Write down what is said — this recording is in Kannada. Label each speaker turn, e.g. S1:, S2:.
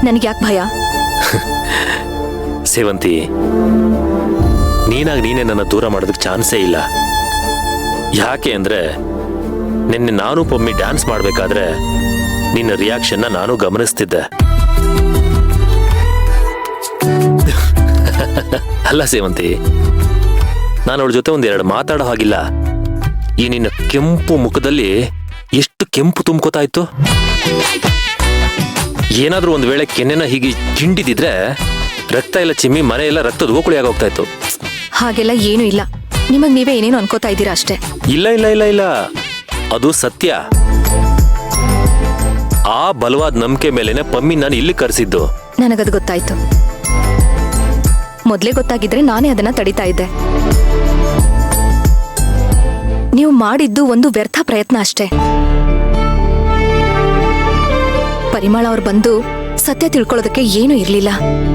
S1: ನನಗೆ ಯಾಕೆ ಭಯ?
S2: ಸೇವಂತಿ, ನೀನಾಗಿ ನೀನೇ ನನ್ನ ದೂರ ಮಾಡೋದಕ್ಕೆ ಚಾನ್ಸೇ ಇಲ್ಲ. ಯಾಕೆ ಅಂದ್ರೆ ನಿನ್ನೆ ನಾನು ಪೊಮ್ಮಿ ಡ್ಯಾನ್ಸ್ ಮಾಡ್ಬೇಕಾದ್ರೆ ನಿನ್ನ ರಿಯಾಕ್ಷನ್ನ ನಾನು ಗಮನಿಸ್ತಿದ್ದೆ. ಅಲ್ಲ ಸೇವಂತಿ, ನಾನು ಅವಳ ಜೊತೆ ಒಂದೆರಡು ಮಾತಾಡೋ ಹಾಗಿಲ್ಲ. ಈ ನಿನ್ನ ಕೆಂಪು ಮುಖದಲ್ಲಿ ಎಷ್ಟು ಕೆಂಪು ತುಂಬ್ಕೋತಾ ಇತ್ತು. ಏನಾದ್ರೂ ಒಂದ್ ವೇಳೆ ಕೆನ್ನೆನ ಹೀಗೆ ಚಿಂಡಿದಿದ್ರೆ ರಕ್ತ ಎಲ್ಲ ಚಿಮ್ಮಿ ಮನೆ ಎಲ್ಲ ರಕ್ತದ ಓಕುಳಿ ಆಗೋಗ್ತಾ ಇತ್ತು.
S1: ಹಾಗೆಲ್ಲ ಏನೂ ಇಲ್ಲ. ನಿಮಗ್ ನೀವೇ ಏನೇನು ಅನ್ಕೋತಾ ಇದ್ದೀರಾ ಅಷ್ಟೇ.
S2: ಇಲ್ಲ ಇಲ್ಲ ಇಲ್ಲ ಇಲ್ಲ, ಅದು ಸತ್ಯ. ಆ ಬಲವಾದ ನಂಬಿಕೆ ಮೇಲೆನೆ ಪಮ್ಮಿ ನಾನು ಇಲ್ಲಿ ಕರೆಸಿದ್ದು.
S1: ನನಗದು ಗೊತ್ತಾಯ್ತು. ಮೊದ್ಲೇ ಗೊತ್ತಾಗಿದ್ರೆ ನಾನೇ ಅದನ್ನ ತಡಿತಾ ಇದ್ದೆ. ನೀವು ಮಾಡಿದ್ದು ಒಂದು ವ್ಯರ್ಥ ಪ್ರಯತ್ನ ಅಷ್ಟೇ. ಪರಿಮಳ ಅವ್ರು ಬಂದು ಸತ್ಯ ತಿಳ್ಕೊಳ್ಳೋದಕ್ಕೆ ಏನೂ ಇರ್ಲಿಲ್ಲ.